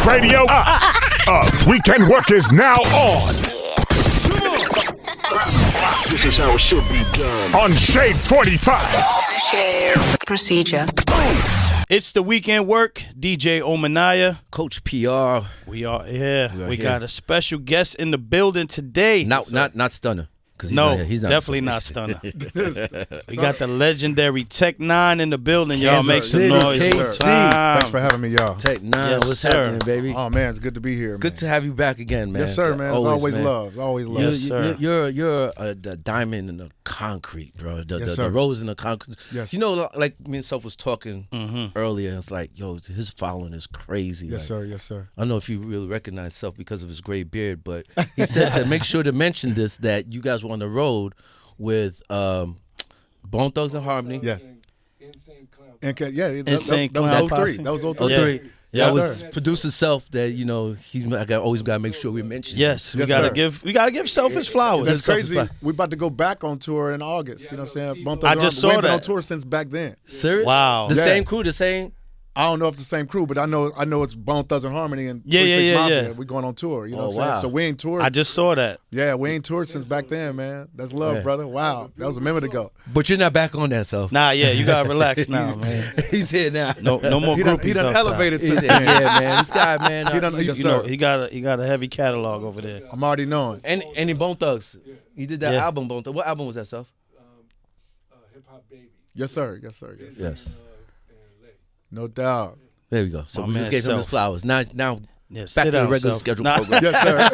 radio. Weekend work is now on. This is how it should be done. On Shade45. Share procedure. It's the weekend work. DJ Ominaya. Coach PR. We are here. We here. got a special guest in the building today. Not Stunner. He's no, not here. He's not definitely not Stunner. We got the legendary Tech N9ne in the building. Y'all make some City, noise. KC. Thanks for having me, y'all. Tech N9ne, Yes, what's sir. happening, baby? Oh man, it's good to be here, man. Good to have you back again, man. Yes, sir, man. It's always man. love. Always love. Yes, sir. You're a diamond in the concrete, bro. The rose in the concrete. Yes. You know, like me and Self was talking earlier. It's like, yo, his following is crazy. Yes, like, sir. Yes, sir. I don't know if you really recognize Self because of his gray beard, but he said to make sure to mention this, that you guys were on the road with Bone Thugs and Harmony. Yes. Insane that was Clown 03. Posse. That was 03. Oh, three. Yeah, That was sir. producer Self that, you know, always got to make sure we mention. Yes, we Yes, gotta sir. give Self his flowers. That's Self crazy. is fine. We're about to go back on tour in August. You know what I'm saying? Both I just saw we ain't been that. on tour since back then. Serious? Wow. The Yeah. same crew, the same. I don't know if it's the same crew, but I know it's Bone Thugs and Harmony and Yeah, 36 yeah, Mafia. yeah. We're going on tour. You know Oh, what I'm saying? wow. So we ain't toured. I just saw that. Yeah, we ain't toured since back then, man. That's love, Yeah. brother. Wow. That was a minute ago. But you're not back on that, Self. Nah, yeah, you gotta relax now, man. He's here now. No more He done groupies outside. elevated He's since here. then. Yeah, man. This guy, man. He done- You know, he got a heavy catalog over there. I'm already knowing. Any Bone Thugs. He did that Yeah. album, Bone Thugs. What album was that, Self? Hip Hop Baby. Yes, sir. Yes, sir. Yes, sir. Yes. No doubt. There we go. So My we man just gave him his Self. flowers. Now Yeah, back sit to the down, regular Self. schedule Nah. program. Yes, sir.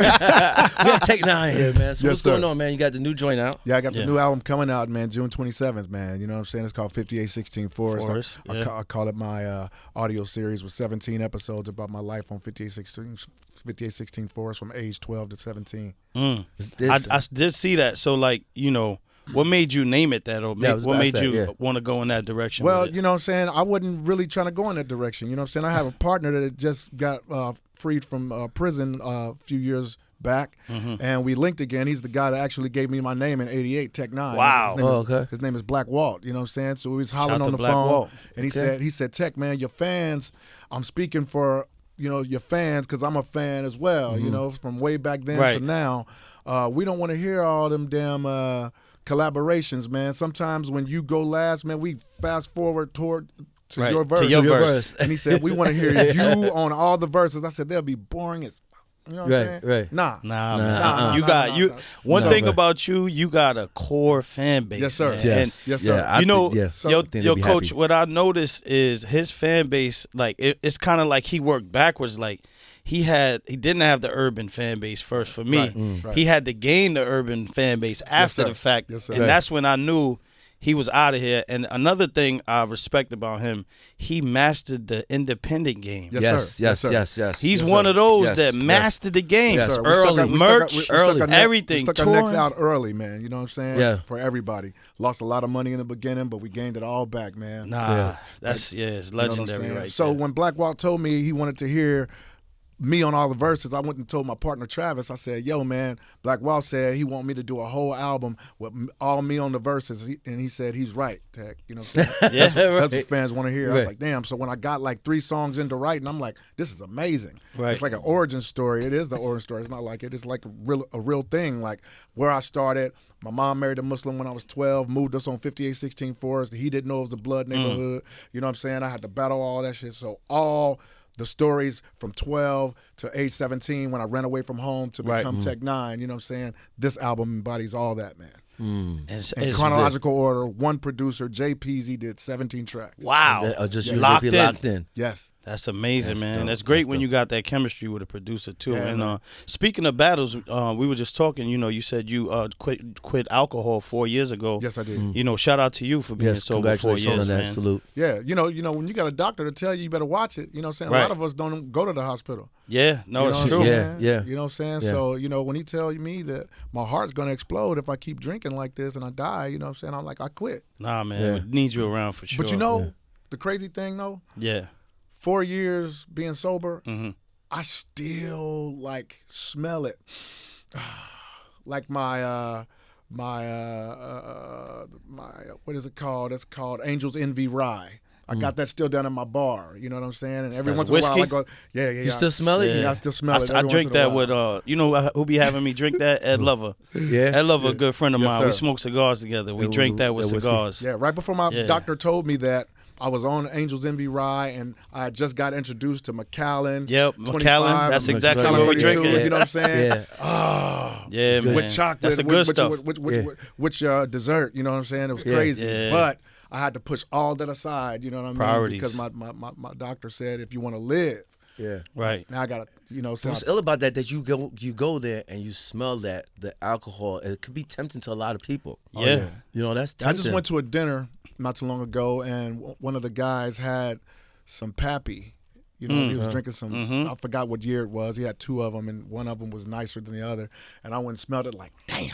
We got Tech N9ne here, man. So Yes, what's sir. going on, man? You got the new joint out. Yeah, I got the Yeah. new album coming out, man, June 27th, man. You know what I'm saying? It's called 5816 Forest. Forest, I yeah. call it my audio series with 17 episodes about my life on 5816 Forest from age 12 to 17. I did see that. So, like, you know, what made you name it that, or Yeah, I was what about to made say, you yeah. want to go in that direction? Well, with it? you know what I'm saying? I wasn't really trying to go in that direction. You know what I'm saying? I have a partner that just got freed from prison a few years back, and we linked again. He's the guy that actually gave me my name in '88, Tech N9ne. Wow. His name is Black Walt. You know what I'm saying? So we was hollering Shout on to the Black phone, Walt. and he said, Tech, man, your fans. I'm speaking for your fans because I'm a fan as well. You know, from way back then Right. to now, we don't want to hear all them damn collaborations, man. Sometimes when you go last, man, we fast forward to Right, your verse. to your verse. And he said, we want to hear you on all the verses. I said, they'll be boring as you know what I'm saying? Right. Nah. Nah, nah, you nah, got nah, you. nah. One Nah, thing man. about you got a core fan base. Yes, sir. man. Yes. Yes, sir. Yeah, You know, yes. yo, I think they'll be coach. happy. What I noticed is his fan base. Like it's kind of like he worked backwards. Like he didn't have the urban fan base first. For me, Right, right. he had to gain the urban fan base after sir. the fact, Yes, sir. and Right. that's when I knew he was out of here. And another thing I respect about him, he mastered the independent game. Yes, sir. Yes. He's Yes, one sir. of those Yes, that yes. mastered the game. Yes, Sir, early. merch, early. everything, We stuck our necks touring. out early, man. You know what I'm saying? Yeah. For everybody. Lost a lot of money in the beginning, but we gained it all back, man. Nah, Yeah. it's You know what I'm legendary saying? right So there. when Black Walt told me he wanted to hear me on all the verses, I went and told my partner Travis. I said, "Yo, man, Black Walt said he want me to do a whole album with all me on the verses," and he said he's right, Tech. You know what I'm saying? Yeah, That's what fans want to hear. I was Right. like, damn. So when I got like 3 songs into writing, I'm like, this is amazing. Right. It's like an origin story. It is the origin story. It's not like it. It's like a real thing. Like where I started. My mom married a Muslim when I was 12, moved us on 5816 Forest. He didn't know it was a blood neighborhood. You know what I'm saying? I had to battle all that shit. So all the stories from 12 to age 17 when I ran away from home to Right. become Tech N9ne, you know what I'm saying? This album embodies all that, man. It's In chronological order, one producer, Jay Peasy, did 17 tracks. wow, Just Yeah. you Locked be in. locked in. Yes. That's amazing, That's man. dope. That's great That's when dope. you got that chemistry with a producer too. Yeah, and man. speaking of battles, we were just talking. You know, you said you quit alcohol 4 years ago. Yes, I did. You know, shout out to you for being Yes, sober 4 congratulations years, on that. man. Salute. Yeah, you know, when you got a doctor to tell you better watch it, you know what I'm saying? Right. A lot of us don't go to the hospital. Yeah, no, You know it's what true. I'm Yeah, saying? yeah. You know what I'm saying? Yeah. So, when he tell me that my heart's going to explode if I keep drinking like this and I die, you know what I'm saying? I'm like, I quit. Nah, man, Yeah. we need you around for sure. But you know, the crazy thing though, yeah, 4 years being sober, hmm I still like smell it. Like my what is it called? It's called Angel's Envy Rye. I got that still down in my bar. You know what I'm saying? And every once in a whiskey? while I go, yeah. You still smell it? Yeah, I still smell it. I every drink once in a that while. with you know who be having me drink that? Ed Lover. Yeah. Ed Lover, a good friend of Yes, mine. We sir. smoke cigars together. We Yeah, drink that with that whiskey. cigars. Yeah, right before my Yeah. doctor told me that, I was on Angels Envy Rye, and I had just got introduced to Macallan. Yep, 25, Macallan. That's and exactly Macallan what we 32, drinking. You know what I'm saying? Yeah. Oh, Yeah, man. with chocolate. That's the with- good which, stuff. Which dessert, you know what I'm saying? It was Yeah. crazy. Yeah. But I had to push all that aside, you know what I mean? Priorities. Because my doctor said if you want to live, Yeah. Right. now I got to, you know, so What's ill about that you go there and you smell the alcohol. It could be tempting to a lot of people. Yeah. You know, that's I tempting. just went to a dinner not too long ago, and one of the guys had some Pappy. You know, he was drinking some, I forgot what year it was. He had 2 of them, and one of them was nicer than the other. And I went and smelled it like, damn,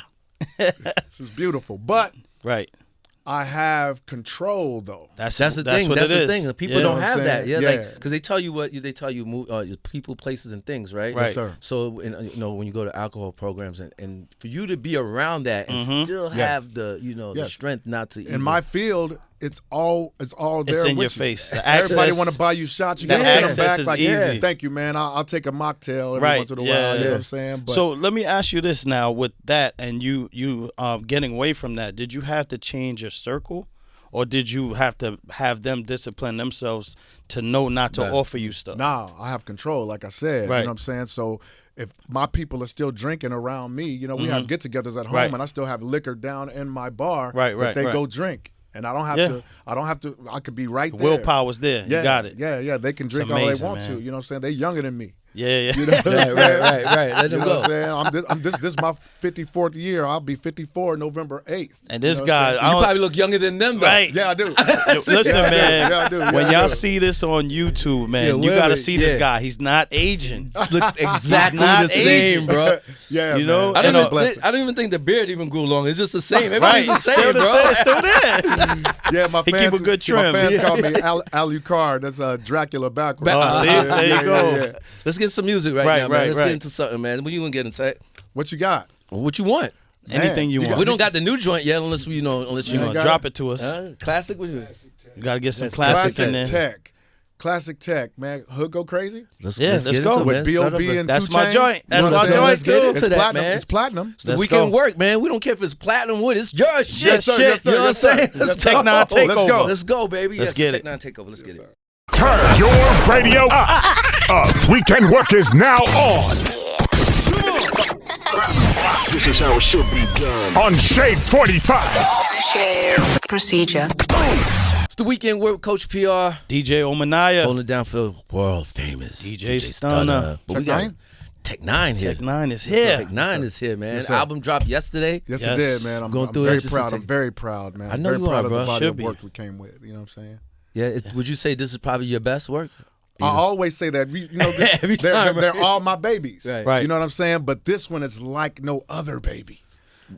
this is beautiful. But Right. I have control, though. That's the thing. What That's it the is. thing. People Yeah. don't You know have what I'm that. Yeah, saying? like Yeah. because they tell you people, places, and things, right? Right. Yes, sir. So, you know, when you go to alcohol programs and for you to be around that and still have the the Yes. strength not to. In my field, it's all there. It's in with your you. face. The Everybody access- want to buy you shots. You the got to send them access back is like, easy. thank you, man. I'll take a mocktail every Right. once in a Yeah. while. You know Yeah. what I'm saying? But So let me ask you this now: with that, and you getting away from that, did you have to change your circle, or did you have to have them discipline themselves to know not to offer you stuff? nah, I have control, like I said. Right. You know what I'm saying? So if my people are still drinking around me, you know, we have get-togethers at home, Right. and I still have liquor down in my bar Right, that right, they right. go drink. And I don't have Yeah. to. I don't have to. I could be right The there. willpower's there. Yeah, You got it. Yeah. They can drink all amazing, they want man. to. You know what I'm saying? They're younger than me. Yeah. You know what I'm saying? right. Let You them know go. what I'm saying? This is my 54th year. I'll be 54 November 8th. And this You know what guy, I'm saying? I You don't- probably look younger than them, though. right? Yeah, I do. Listen, Yeah, I do. man. Yeah, I do. Yeah, when I y'all do. see this on YouTube, man, Yeah, you wait a gotta minute. see this Yeah. guy. He's not aging. Looks exactly not the same, aging. bro. Yeah, You know, man. I And, don't, blessing. I don't even think the beard even grew long. It's just the same. Right? Everybody's the same, Still bro. It's still there. Yeah, my He fans keep a good trim. My fans Yeah. call me Alucard. That's Dracula backwards. Oh, see? There you go. Let's get some music right, Right, now, man. right, Let's right. get into something, man. What you gonna get into? What you got? What you want? Anything you you want. We don't got the new joint yet, unless we, unless you Yeah, know. got Drop it to us. Classic. What you? You gotta get some classic in there. Tech. Classic Tech, man. Hood go crazy? Let's let's get go. into it, With man. B.O.B. Start up, and That's 2 my Chainz? joint. You That's know my what I'm joint, saying? Let's get too. into It's that, platinum. man. It's platinum. It's the Let's weekend go. work, man. We don't care if it's platinum wood. It's your shit. Yes, sir. shit. Yes, sir. You know what I'm Yes, sir. saying? Yes, Let's Tech go. N9ne Let's takeover. go. Let's go, baby. Let's get Tech it. N9ne takeover. Let's get it. Turn your radio up. Weekend work is now on This is how it should be done. on Shade45. Share procedure. It's the weekend work, Coach PR. DJ Ominaya. Holding it down for world famous DJ Stunner. But we Tech got N9ne? Tech N9ne here. Tech N9ne is here. Tech N9ne is here, man. Yes, sir. Album dropped yesterday. Yes, Yes. it did, man. I'm, Going I'm through very it just to proud. take- I'm very proud, man. I know very you proud are, of bro. the body Should of be. work we came with. You know what I'm saying? Yeah. Would you say this is probably your best work? I always say that. You know, Every they're, time, they're right? all my babies. Right. Right. You know what I'm saying? But this one is like no other baby.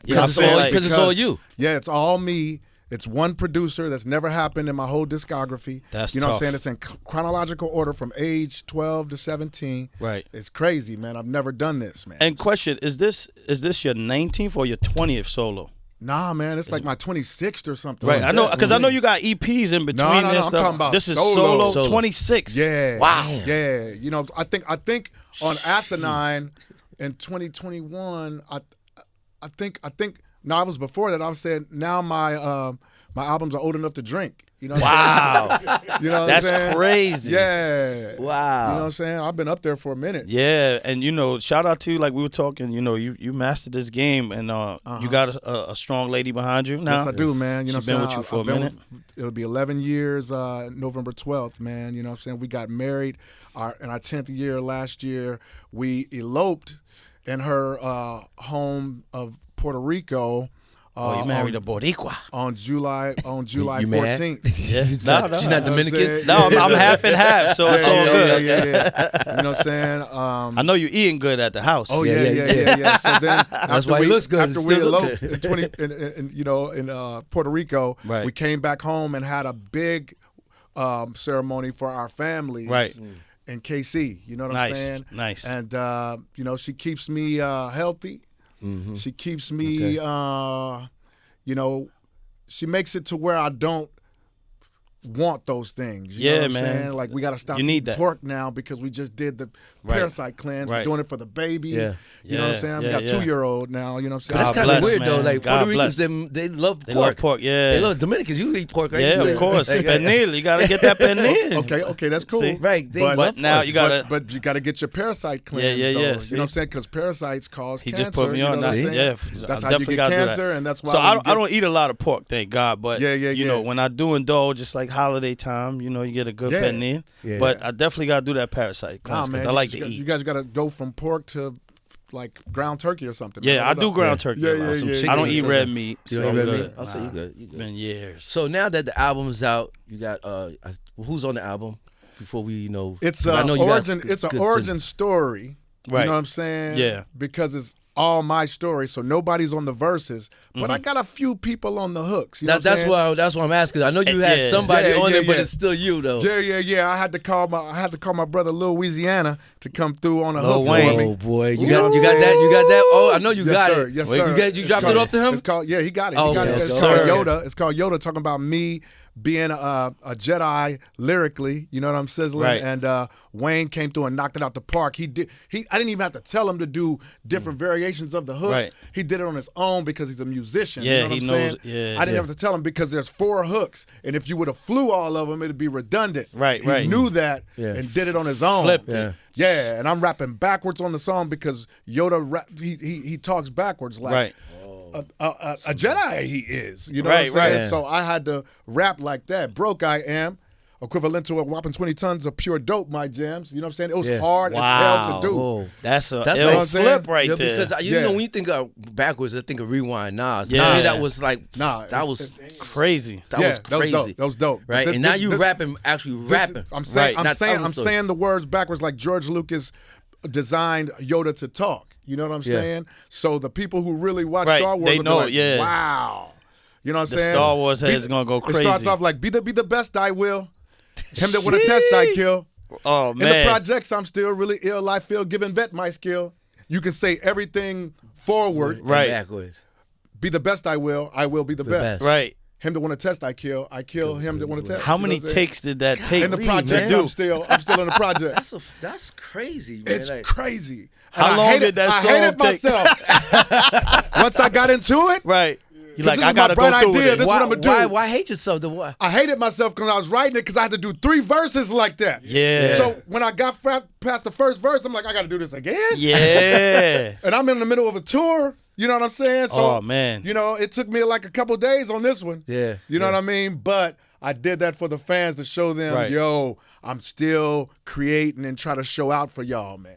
Yeah, I Because feel like- it's all you. Yeah, it's all me. It's one producer. That's never happened in my whole discography. That's you know tough. what I'm saying? It's in chronological order from age 12 to 17. Right. It's crazy, man. I've never done this, man. And question, is this your 19th or your 20th solo? Nah, man, it's like my 26th or something. Right. like I know that. because I know you got EPs in between. No, and I'm stuff. talking about this is solo. solo 26. Yeah. Wow. Yeah. You know, I think on Asinine in 2021, I think no, I was before that. I was saying now my albums are old enough to drink. You know what I'm saying? Wow. You know what That's I'm saying? crazy. Yeah. Wow. You know what I'm saying? I've been up there for a minute. Yeah, and shout out to you. Like we were talking, you mastered this game, and you got a strong lady behind you now. Yes, I do, man. You know She's what I'm been saying? with you for I've a been minute. It'll be 11 years November 12th, man. You know what I'm saying? We got married in our 10th year last year. We eloped in her home of Puerto Rico. You married a Boricua. On July You mad? 14th. Yeah, She's not You know what I'm Dominican. saying? No, I'm half and half, so it's all good. Yeah. You know what I'm saying? I know you eating good at the house. Oh Yeah, yeah. So then That's why he looks good. After He we still look eloped in Puerto Rico, Right. we came back home and had a big ceremony for our families. Right. In KC, you know what I'm Nice, saying? nice. And she keeps me healthy. Mm-hmm. She keeps me, she makes it to where I don't want those things. You Yeah, know what man. I'm saying? Like, we got to stop You need eating that. pork now because we just did the Right. parasite cleanse. Right. We're doing it for the baby. Yeah. You know what I'm saying? We Yeah, got yeah. 2-year-old now. You know what I'm saying? That's God kind of bless, weird though. man. Like God Puerto Ricans, bless. they love pork. They love pork, yeah. They love Dominicans. You eat pork, right? Yeah, You of course. Like, Pernil, you gotta get that pernil. Okay, that's cool. See? right. They But- love But now pork. you gotta. But you got to get your parasite cleanse. Yeah, though. yeah. You know See? what I'm saying? Because parasites cause He cancer. just put me you on know what that. I'm saying? Yeah, That's I how you definitely get gotta do cancer, that. and that's why. So when I you don't, get- I don't eat a lot of pork, thank God. But Yeah, you know, when I do indulge, just like holiday time, you know, you get a good Yeah. pernil. Yeah. But I definitely gotta do that parasite Nah, cleanse man, because I like to eat. You guys got to go from pork to like ground turkey or something. Yeah, man. I What do up? ground turkey. Yeah, a lot. yeah, Some yeah, chicken. yeah. I don't eat So- red meat. You So don't eat I'm red good. meat? I'll say you good. You good. Been years. So now that the album's out, you got who's on the album? Before we It's 'cause I an know you got origin. good- It's an good- origin story. Right. You know what I'm saying? Yeah. Because it's all my story, so nobody's on the verses, but I got a few people on the hooks. You know what I'm saying? That's what I'm asking. I know you had Yeah. somebody Yeah, on yeah, there, but yeah. it's still you though. Yeah. I had to call my brother Lil Louisiana to come through on a Lil hook Wayne. for me. Oh boy, you You got know what you I'm got that. saying? You got that. Oh, I know you Yes, got sir. it. Yes, Wait, sir. You It's dropped called- it off to him. It's called he got it. Oh, He got it. yes, It's sir. called Yoda. It's called Yoda, talking about me being a Jedi lyrically. You know what I'm sizzling? Right. And Wayne came through and knocked it out the park. I didn't even have to tell him to do different variations of the hook. Right. He did it on his own because he's a musician. Yeah, you know what he I'm knows- saying? yeah, I didn't yeah. have to tell him because there's 4 hooks, and if you would have flew all of them, it'd be redundant. Right, he right. knew that Yeah. and did it on his own. Flipped Yeah. it. Yeah, and I'm rapping backwards on the song because Yoda he talks backwards like Right. a Jedi he is. You know Right, what I'm saying? right. So I had to rap like that. Broke I am. Equivalent to a whopping 20 tons of pure dope, my jams. You know what I'm saying? It was Yeah. hard as hell to do. Whoa. That's a That's ill like- what I'm saying? flip right Yeah, there. because you Yeah. know when you think of backwards, I think of Rewind Nas. To Yeah. me, that was like Nah, that was Crazy. that yeah, was crazy. That was dope. Right, This- and now this- you this- rapping, actually this- rapping. I'm saying, Right, not telling the story. saying the words backwards like George Lucas designed Yoda to talk. You know what I'm Yeah. saying? So the people who really watch Right, Star Wars they will be know, like, yeah. wow. You know what I'm The saying? Star Wars heads Be- gonna go It starts crazy. off like, be the best I will. Him that want to test I kill. Oh In the man. projects, I'm still really ill. I feel giving vet my skill. You can say everything forward. And Right. backwards. Be the best I will be the best. best. Right. Him that want to test I kill him that want to test. How You know many what I'm saying? takes did that take? In the Golly, projects, man. I'm still in the project. That's crazy, man. It's Like, crazy. How And I long hated- did that I song hated take? myself. Once I got into it, Right. You This like is I my gotta go bright through idea. with it. This- what I'ma do. Why hate yourself? The what? I hated myself because I was writing it because I had to do 3 verses like that. Yeah. So when I got past the first verse, I'm like, I got to do this again. Yeah. And I'm in the middle of a tour. You know what I'm saying? So, Oh, man. You know, it took me like a couple days on this one. Yeah, You know yeah. what I mean? But I did that for the fans to show them, Right. yo, I'm still creating and try to show out for y'all, man.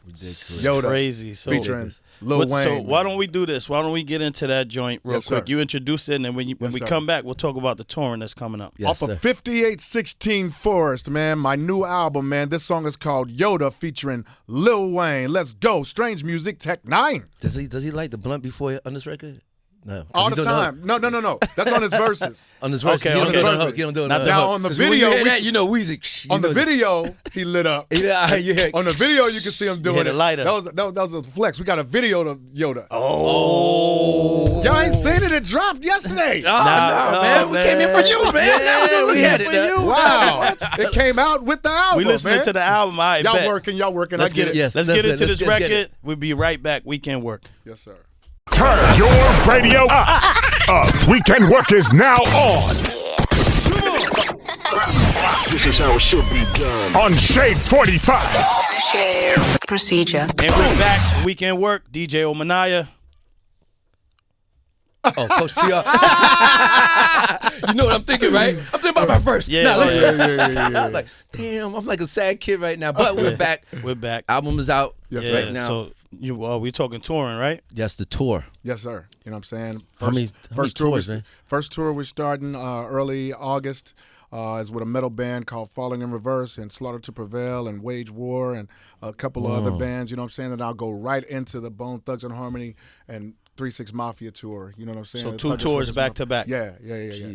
Ridiculous. Yoda Crazy. So, featuring Lil But- Wayne. so why man. don't we do this? Why don't we get into that joint real Yes, quick? sir. You introduce it, and then when Yes, we sir. come back, we'll talk about the touring that's coming up. Yes, Off sir. of 5816 Forest, man, my new album, man. This song is called Yoda featuring Lil Wayne. Let's go. Strange music, Tech N9ne. Does he like the blunt before on this record? No. 'Cause All he's the doing time. No. That's on his verses. On his verse. Okay, He don't okay. do it on the hook. He don't do it Not on the the Now hook. on the 'Cause when you video, hear we- that, you know Weezy. on the video, he lit up. Yeah, you hear. On the video, you can see him doing hit it. a lighter. That was a flex. We got a video of Yoda. Oh. Y'all ain't seen it. It dropped yesterday. Nah, man. We came in for you, man. Yeah, we we had here it. for you. Wow. It came out with the album, We listening man. to the album. All right, Y'all bet. working. Let's I get it. Yes, Let's that's get it. into Let's this get it. record. We'll be right back. Weekend work. Yes, sir. Turn your radio up. Weekend work is now on This is how it should be done. on Shade45. Share procedure. And we're back. Weekend work. DJ Ominaya. Oh, Coach PR. You know what I'm thinking, right? I'm thinking about my verse. Yeah, Nah, oh, listen. Yeah. I'm like, damn, I'm like a sad kid right now. But we're back. We're back. Album is out Yes, right now. So we talking touring, right? Yes, the tour. Yes, sir. You know what I'm saying? How many tours, man? First tour we're starting early August is with a metal band called Falling in Reverse and Slaughter to Prevail and Wage War and a couple of other bands. You know what I'm saying? And I'll go right into the Bone Thugs and Harmony and 3-6 Mafia tour. You know what I'm saying? So The 2 Thuggish tours Records back to back. Yeah.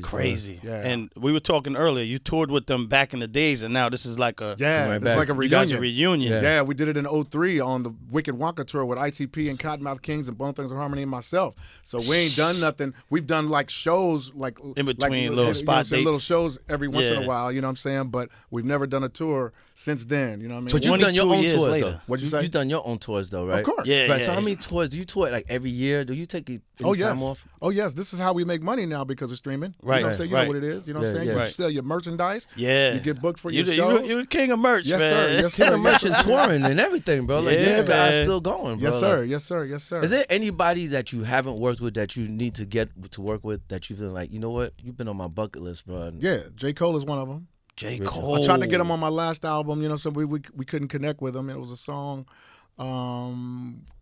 Crazy. Yeah. And we were talking earlier. You toured with them back in the days, and now this is like a Yeah, it's like a You guys reunion. a reunion. Yeah, we did it in 03 on the Wicked Wonka tour with ICP and Cottonmouth Kings and Bone Thugs and Harmony and myself. So we ain't done nothing. We've done like shows, like In between like, little spot little dates. shows every once in Yeah. a while. You know what I'm saying? But we've never done a tour since then. You know what I mean? But you've done your 22 own years tours later. though. What'd you say? You've done your own tours though, right? Of course. Yeah, Right. yeah. So how many tours do you tour like every year? Do you take any Oh time yes. off? Oh yes. This is how we make money now because of streaming. Right, You know what I'm saying? You right. know what it is. You know what I'm Yeah, saying? yeah. You Right. sell your merchandise. Yeah. You get booked for You your the- shows. you the king of merch, Yes, man. sir. Yes, King sir. of Merch is touring and everything, bro. Like Yeah, this guy's man. still going, bro. Yes, sir. Like, Yes, sir. Yes, sir. is there anybody that you haven't worked with that you need to get to work with that you've been like, you know what, you've been on my bucket list, bro? Yeah, J. Cole is one of them. J. Cole. I tried to get him on my last album, you know, so we couldn't connect with him. It was a song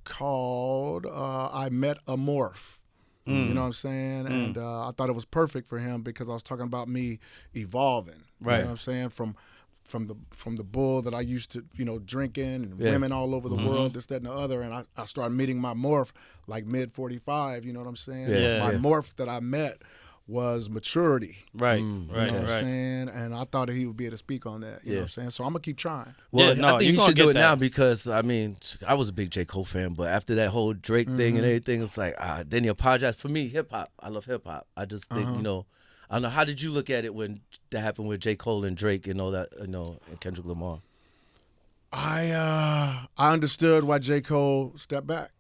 called I Met a Morph. You know what I'm saying? And I thought it was perfect for him because I was talking about me evolving. Right. You know what I'm saying? From the bull that I used to, you know, drinking and Yeah. women all over the world, this, that, and the other. And I started meeting my morph like mid 45, you know what I'm saying? Yeah. My Yeah. morph that I met was maturity. Right, You know right, what I'm right. saying? And I thought that he would be able to speak on that. You know Yeah. what I'm saying? So I'm going to keep trying. Well, Yeah, no, I think you you gonna should do get it now that. because I mean, I was a big J. Cole fan, but after that whole Drake thing and everything, it's like then he apologized. For me, hip hop, I love hip hop. I just think you know, I don't know. How did you look at it when that happened with J. Cole and Drake and all that, you know, and Kendrick Lamar? I understood why J. Cole stepped back.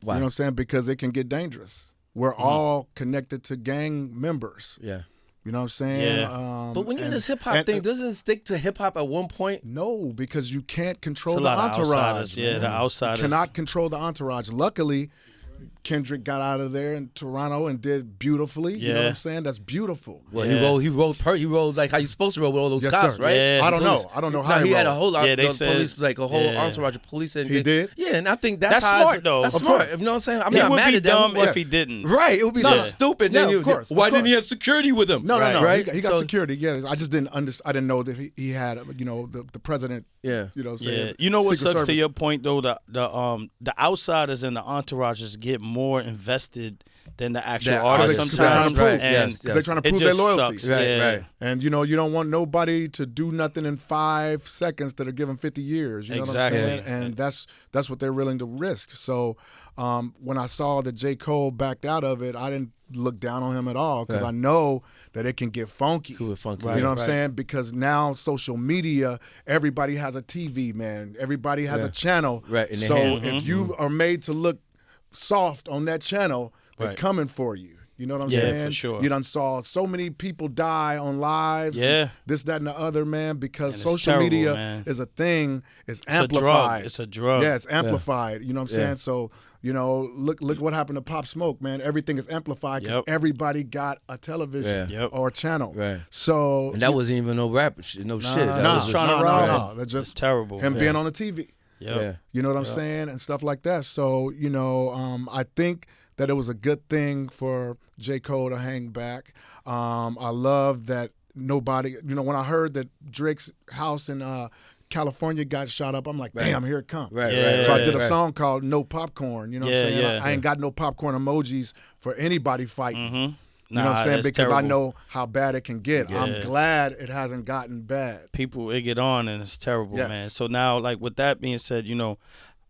Why? You know what I'm saying? Because it can get dangerous. We're all connected to gang members. Yeah. You know what I'm saying? Yeah. But when you and- this hip hop and- thing, doesn't it stick to hip hop at one point? No, because you can't control It's a the lot of entourage. outsiders. Yeah, man. the outsiders. You cannot control the entourage. Luckily, Kendrick got out of there in Toronto and did beautifully. You know what Yeah. I'm saying? That's beautiful. Well, Yeah. he rolled like how you supposed to roll with all those Yes, cops, sir. right? Yeah. I don't know. Police. I don't know how No, he had a rolled. whole lot Yeah, they of said- police, like a whole yeah. entourage of police. And He did? Yeah, and I think that's That's how smart, though. That's Of smart. course. You know what I'm saying? I'm He not would mad be at them. dumb Yes. if he didn't. Right, it would be so Yeah. stupid. Yeah, Then of course, of why didn't he course. have security with him? No. Right? He got So- security. Yeah, I just didn't understand. I didn't know that he had, you know, the president. Yeah. You know, Yeah, saying you know what Secret sucks to Service. your point though. The outsiders and the entourages get more invested than the actual The artists artists, sometimes, right, and yes, They're trying to it prove their just loyalty. sucks. Right, yeah. right. And you know, you don't want nobody to do nothing in 5 seconds that are given 50 years. You know Exactly. what I'm saying? And that's what they're willing to risk. So when I saw that J. Cole backed out of it, I didn't look down on him at all because Yeah. I know that it can get funky. Cool, funky. You know what I'm Right. saying? Because now social media, everybody has a TV, man. Everybody has Yeah. a channel. Right, in their So hand. if you are made to look soft on that channel, they're Right. coming for you. You know what I'm Yeah, for saying? sure. You done saw so many people die on lives. and Yeah. this, that, and the other, man, because And it's social terrible, media man. is a thing. It's It's a drug. amplified. It's a drug. Yeah, it's amplified. You know what I'm Yeah. saying? So, you know, look what happened to Pop Smoke, man. Everything is amplified because Yep. everybody got a television Yeah. Yep. or a channel. Right. So And that wasn't even no rap shit, no shit. That nah, was just trying to rob. That's just terrible. him Yeah. being on the TV. Yep. Yeah. You know what I'm saying? And stuff like that. So, you know, I think that it was a good thing for J. Cole to hang back. I love that nobody, you know, when I heard that Drake's house in California got shot up, I'm like, damn, here it comes. Right, Yeah. right. So I right, did a right. song called No Popcorn. You know what I'm Yeah, saying? yeah. I ain't got no popcorn emojis for anybody fighting. Mm-hmm. You know what I'm saying? that's Because I terrible. know how bad it can get. Yeah. I'm glad it hasn't gotten bad. People it get on and it's terrible, Yes. man. So now, like with that being said, you know,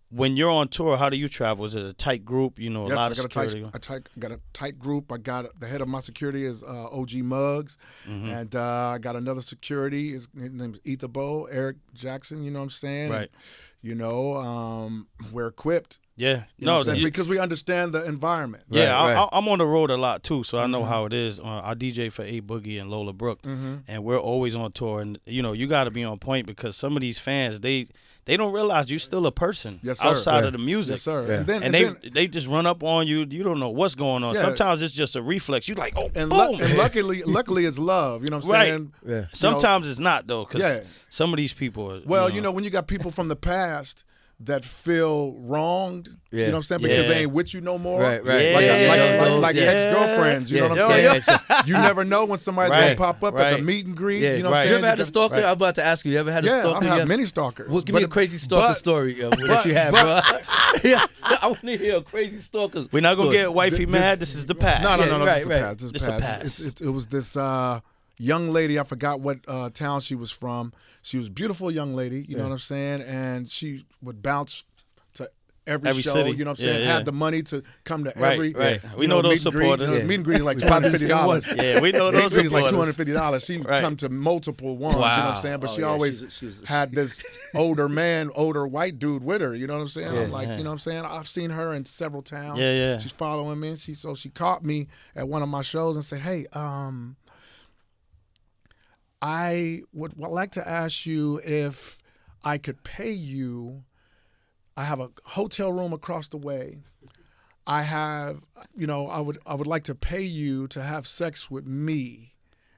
when you're on tour, how do you travel? Is it a tight group? You know, a Yes, lot I of got security. got a tight group. I got the head of my security is OG Muggs, Mm-hmm. and I got another security. His name is Ether Bow, Eric Jackson. You know what I'm saying? Right. You know, we're equipped. Yeah. You know No, what I'm saying? you- because we understand the environment. yeah, Right, right. I'm on the road a lot too, so I Mm-hmm. know how it is. I DJ for A Boogie and Lola Brooke, and we're always on tour. And you know, you got to be on point because some of these fans, they don't realize you're still a person Yes, sir. outside Yeah. of the music. Yes, sir. Yeah. And then, And they just run up on you. You don't know what's going on. Yeah. Sometimes it's just a reflex. You like, oh, and, boom. and luckily it's love. You know what I'm Right. saying? Yeah. Sometimes it's not though, because Yeah. some of these people. Are, Well, you know, when you got people from the past that feel wronged. Yeah. You know what I'm saying? Because Yeah. they ain't with you no more. Right. Like ex-girlfriends. You know what I'm saying? You never know when somebody's Right. going to pop up at the Right. meet and greet. Yeah. You know what I'm You saying? ever had a stalker? Right. I'm about to ask you. You ever had a Yeah, stalker? I've had Yes. many stalkers. Well, give me a crazy stalker story that you had, bro. Yeah, I want to hear a crazy stalker. We're not gonna story. get wifey mad. This is the past. No, Yeah, this is the right. past. This is It's the a past. past. It was this young lady. I forgot what town she was from. She was a beautiful young lady. You know what I'm saying? And she would bounce to every show. city. You know what I'm saying? Yeah. Had the money to come to Right, every. right. We you know those meet and greet. supporters. Meet and greet is like $250. Yeah, we know those Meet and greet is like supporters. $250. She Right. come to multiple ones. You know what Wow. I'm saying? But Oh, she yeah, always she's had this older white dude with her. You know what I'm saying? I'm like, Yeah. you know what I'm saying? I've seen her in several towns. Yeah, yeah. She's following me. So she caught me at one of my shows and said, "Hey, I would like to ask you if I could pay you. I have a hotel room across the way. I have, I would like to pay you to have sex with me."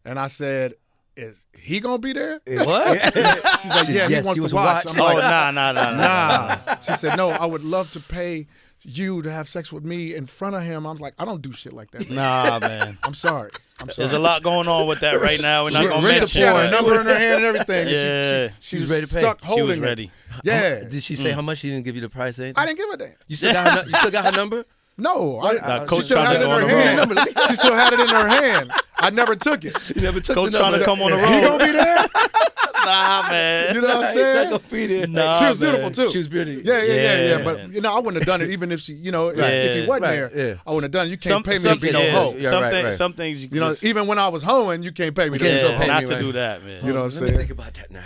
And I said, "Is he gonna be there?" What? She's like, "Yeah, Yes, he wants he was to watch." watch. I'm Oh, like, nah. She said, "No, I would love to pay you to have sex with me in front of him." I was like, "I don't do shit like that, man. Nah, man. I'm sorry. There's a lot going on with that right now. We're not gonna Rita mention had her that. number in her hand and everything. and Yeah. she was ready to pay. stuck She holding was it. ready. Yeah. Did she say how much? She didn't give you the price? Anything? I didn't give a damn. You still got her, you still got her number? No, Nah, she Coach still trying had to it in go on her the road. hand. She still had it in her hand. I never took it. You never took Coach the trying number. to come on the Is he road. gonna be there? Nah, man. You know what I'm He's not saying? gonna be there. Nah, She was man. beautiful too. She was beautiful. Yeah. Yeah. But I wouldn't have done it even if she, if he Right, wasn't right, there. yeah. I wouldn't have done it. You can't pay me to be no yeah, hoe. Yeah, right. Some things you, You know, just, even when I was hoeing, you can't pay me. to can't be still no pay hoe. not me, to right. do that, man. You know what I'm Let me saying? think about that now.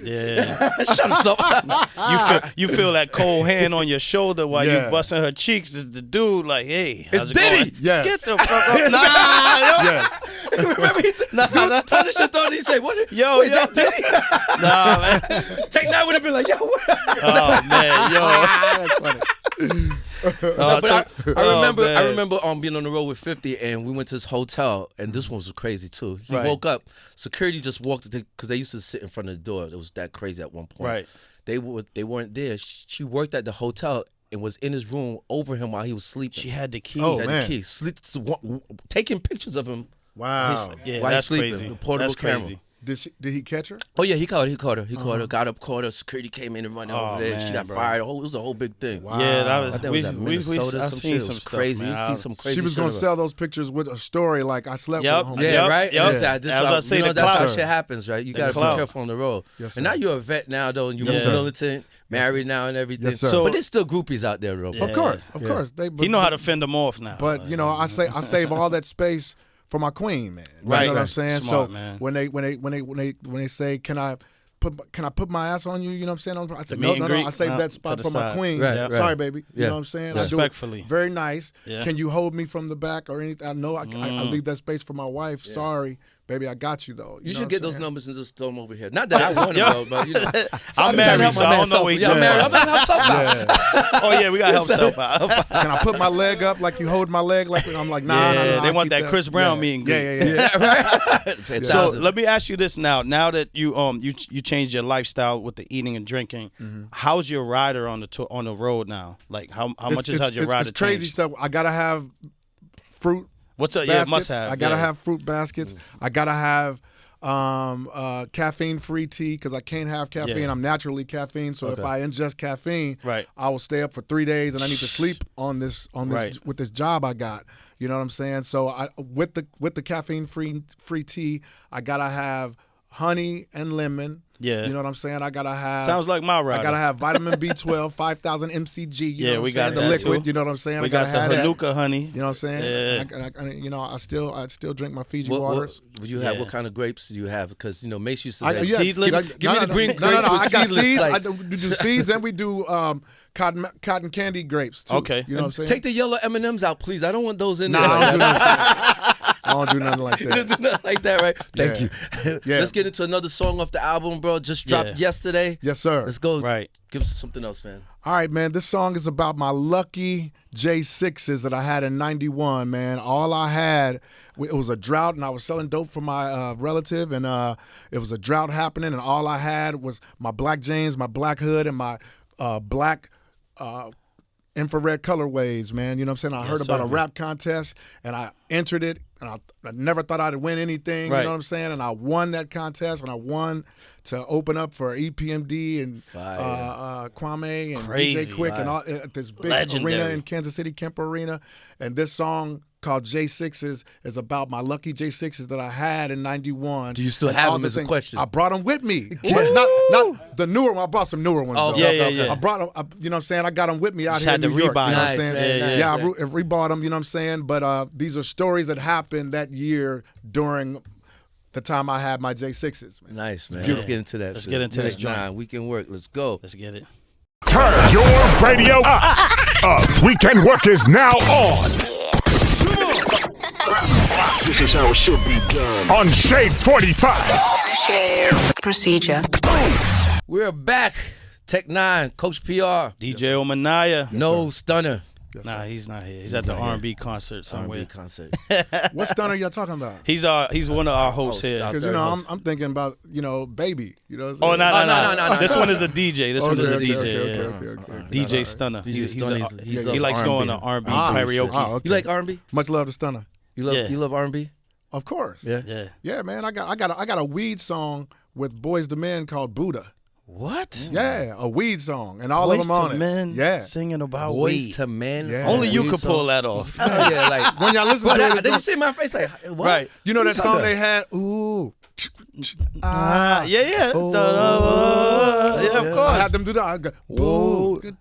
Yeah. Shut up, You feel that cold hand on your shoulder while Yeah. you busting her cheeks. Is the dude like, hey, how's it Diddy. going? Yes. Get the fuck up. Nah, Yes. Remember, dude, Punisher thought he said, "What? yo, Wait, is that Diddy?" nah, man. Tech N9ne would have been like, "Yo, what?" Oh man, yo. That's funny. But I remember, man. I remember being on the road with 50, and we went to this hotel, and this one was crazy too. He Right. woke up, security just walked because they used to sit in front of the door. It was that crazy at one point. Right. They weren't there. She worked at the hotel and was in his room over him while he was sleeping. She had the key. Oh, She had man. the key. Taking pictures of him. Wow. Yeah, While he's that's sleeping, crazy. the portable That's camera. crazy. Did he catch her? Oh yeah, he caught her. He caught her. Got up, caught her. Security came in and running Oh, over there. man, she got bro. fired. It was a whole big thing. Wow. Yeah, that was. I think it was at Minnesota. I've some seen shit. some It was stuff, crazy. man. You see some crazy. She was shit gonna about- sell those pictures with a story like I slept Yep. with homie. Yeah, Yep, right. yep. This I was about to say the that's how clout. shit happens, right? You The gotta be clout. careful on the road. Yes, And sir. now you're a vet now, though, and you're Yes, sir. militant, married now, and everything. Yes, sir. So- but there's still groupies out there, though. Yeah. Of course. He know how to fend them off now. But I save all that space for my queen, man. Right, You know what I'm right. saying? Smart, so man. when they say, can I put my ass on you? You know what I'm saying? I said, meet no, and no. greet? I saved No, that to spot the for my side. queen. Right, right. Sorry, baby. Yeah. You know what I'm saying? I do it Respectfully. very nice. Yeah. Can you hold me from the back or anything? I know I leave that space for my wife. Sorry, baby. I got you though. You know should what get I'm those saying? numbers and just throw them over here. Not that I want them, though, but you know. I'm married, so I don't know what Yeah, I'm married. I'm gonna help somebody. Yeah. Oh yeah, we gotta help self out. Can I put my leg up like you hold my leg? Like I'm like, nah, Yeah, nah. they I'll want keep that Chris Brown yeah. meet and greet. Yeah. So let me ask you this now. Now that you changed your lifestyle with the eating and drinking, how's your rider on the road now? Like how much has your rider It's crazy changed? stuff. I gotta have fruit. What's up? Baskets. Yeah, must have. I gotta yeah. have fruit baskets. I gotta have caffeine-free tea because I can't have caffeine. Yeah. I'm naturally caffeine, so if I ingest caffeine, Right. I will stay up for 3 days and I need to sleep on this Right. with this job I got. You know what I'm saying? So with the caffeine-free tea, I gotta have honey and lemon. Yeah. You know what I'm saying? I gotta have. Sounds like my rider. I gotta have vitamin B12, 5,000 mcg. You Yeah, know what we I'm got saying? The that, liquid. too. You know what I'm saying? We I gotta got the have that. Hanukkah honey. You know what I'm saying? Yeah. I still drink my Fiji What waters. would you have? Yeah. What kind of grapes do you have? Because Mace used to I- say yeah, seedless? Give me the green no, grapes with I got seedless, seeds. like- I do seeds, and we do cotton candy grapes too. Okay. You know what I'm saying? Take the yellow M&Ms out, please. I don't want those in Nah, there. I don't do nothing. I don't do nothing like You don't that. do nothing like that, right? Thank Yeah. you. Yeah. Let's get into another song off the album, bro. Just dropped Yeah. yesterday. Yes, sir. Let's go. Right. Give us something else, man. All right, man. This song is about my lucky J6s that I had in '91, man. All I had, it was a drought, and I was selling dope for my relative, and it was a drought happening, and all I had was my black jeans, my black hood, and my black infrared colorways, man. You know what I'm saying? I heard about a rap contest, and I entered it, and I never thought I'd win anything. Right. You know what I'm saying? And I won that contest, and I won to open up for EPMD and Kwame and Crazy. DJ Quick and all at this big Legendary. arena in Kansas City, Kemp Arena. And this song called J6s is about my lucky J6s that I had in 91. Do you still and have all them the as a things. question? I brought them with me. Not the newer one. I brought some newer ones. Oh, though. yeah. I brought them, you know what I'm saying? I got them with me out Just here had in to New York. rebuy You know what them. I'm saying? Nice, man, Yeah, nice. I rebought them, you know what I'm saying? But these are stories that happened that year during the time I had my J6s. Man. Nice, man. Let's get into that. Let's get into this joint. Tech N9ne, Weekend Work. Let's go. Let's get it. Turn your radio up. Weekend Work is now on. This is how it should be done. On Shade 45. Share procedure. We're back. Tech N9ne, Coach PR. DJ Ominaya. No stunner. Nah, he's not here. He's at the R&B concert somewhere. R&B concert. What stunner y'all talking about? He's one of our hosts Oh, here. South Because, you know, I'm thinking about, you know, Baby. You know what Oh, I'm saying? no. This one is a DJ. This one is a Okay, DJ. okay. DJ Stunner. DJ Stunner, He loves likes R&B. going to R&B Ah, karaoke. oh, okay. You like R&B? Much love to Stunner. You love Yeah. you love R&B? Of course. Yeah. Yeah. Yeah, man. I got a weed song with Boys II Men called Buddha. What? Yeah, a weed song, and all Boys of them on to it. Men Yeah. singing about Boys weed. to Men. Yeah. Only you Weed could song. pull that off. Oh, yeah, like When y'all listen Bro, to it, did you see my face? Like what? Right. you know that What you song talking they had? Ooh. Yeah. Oh. Yeah, of I course. had them do that. I go, Whoa. boo.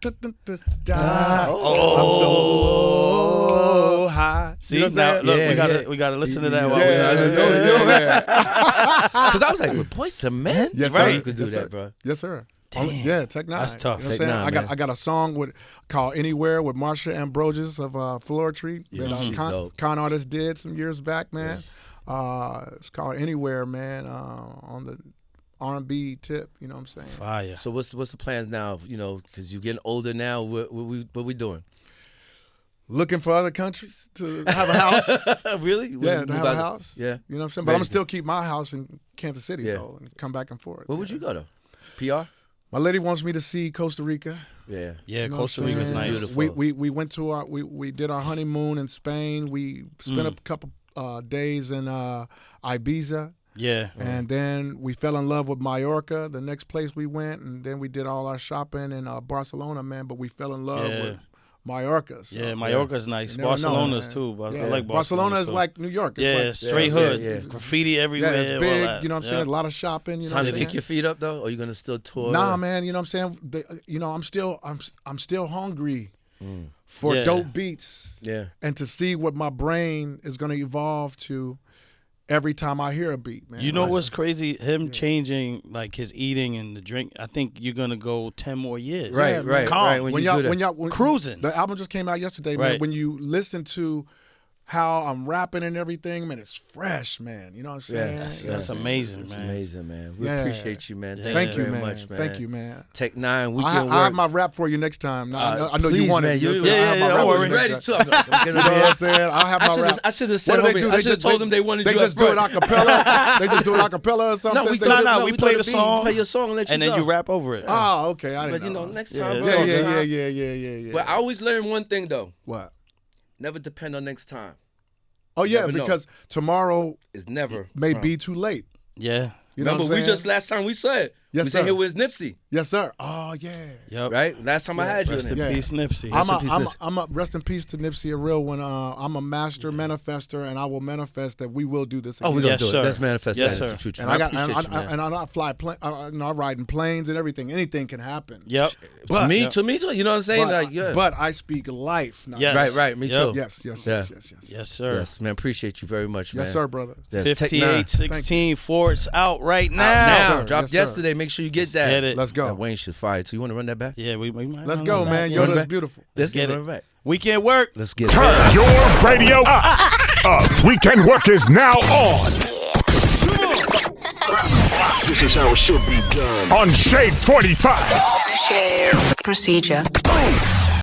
Oh. I'm so high. See, You know what now I'm look, Yeah, we gotta listen to that while Yeah, we Because I was like, with Boys to Men? Yes, Right. sir. You could do Yes, that, sir. bro. Yes, sir. Yeah, Tech N9ne. That's tough. You know what I'm Tech saying? N9ne, I got a song called Anywhere with Marsha Ambrosius of Floetry that she's dope. Con Artist did some years back, man. It's called Anywhere, man, on the R&B tip, you know what I'm saying? Fire. So what's the plans now? You know, because you're getting older now. What we doing? Looking for other countries to have a house. Really? Yeah, to have a house. Yeah. You know what I'm saying? But I'm going to still keep my house in Kansas City, Yeah. though, and come back and forth. Where would you go to? PR? My lady wants me to see Costa Rica. Yeah. Yeah, You know Costa what I'm Rica's saying? nice. Beautiful. We went to we did our honeymoon in Spain. We spent a couple days in Ibiza. Yeah. And then we fell in love with Mallorca, the next place we went, and then we did all our shopping in Barcelona, man. But we fell in love with Mallorca. So. Yeah, Mallorca's nice. You never know, Barcelona's man. too. But Yeah. I like Barcelona is too. like New York. It's Yeah, like, straight yeah, hood. yeah. Graffiti yeah, everywhere. it's all big. that. You know what I'm saying? A lot of shopping. You know Time what to I'm kick saying? your feet up though, or you gonna still tour? Nah, man. You know what I'm saying? You know, I'm still hungry for Yeah. dope beats. Yeah. And to see what my brain is going to evolve to every time I hear a beat, man. You know Like, what's crazy? Him changing like his eating and the drink. I think you're gonna go 10 more years. Right, Yeah, right, man. Calm. right. When you do that. when Cruising. the album just came out yesterday, man. Right. When you listen to how I'm rapping and everything, man, it's fresh, man. You know what I'm saying? That's amazing, It's man. amazing, man. We Yeah. appreciate you, man. Yeah. Thank you, very man. much, man. Thank you, man. Tech N9ne, I Weekend have Work. my rap for you next time. Now, I know Please, you want man. it. Yes, You- sir. I have my rap don't for you worry. next Ready time. to. I'm gonna You know what I'm saying? I'll have my rap. I should have What said, do they homie, do? I should have told them they wanted They you just up do it a front. cappella. They just do it a cappella or something. No, we They throw just- the- we we play throw the beat, song, play your song, and let you And go. then you rap over it. Oh, okay. I But didn't you know, know. next Yeah, time, it's bro. all Yeah. good. But I always learn one thing though: What? never depend on next time. Oh yeah, never know. because tomorrow It's never may from. be too late. Yeah. You know Remember, what I'm we saying? just last time we said Yes, we sir. said here with Nipsey, Yes, sir. Oh yeah. Yep. right? Last time I had you. Rest in in it. Yeah. peace, Nipsey. I'm a rest in peace to Nipsey, a real one. I'm a master manifester, and I will manifest that we will do this again. Oh, we're gonna Yes, do it. sir. Let's manifest Yes, that into sir. the future. And I I got appreciate you, man. and I fly plane. I ride in planes and everything. Anything can happen. Yep. to me too. You know what I'm saying? But, like, yeah. but I speak life. Not Yes. right. Me Yep. too. Yes. Yeah. Yes, sir. Yes, man. Appreciate you very much, man. Yes, sir, brother. That's Tech N9ne. 5816 Fort's out right now. Now, sir. dropped Yes, sir. yesterday. Make sure you get that. Get it. Let's go. That Wayne shit fire. So you want to run that back? Yeah, we might Let's run go, it man. back. Run it Yoda's back. beautiful. Let's get run it. back. Weekend work. Let's get it. Turn your radio up. Weekend Work is now on. This is how it should be done. On Shade 45. Share procedure.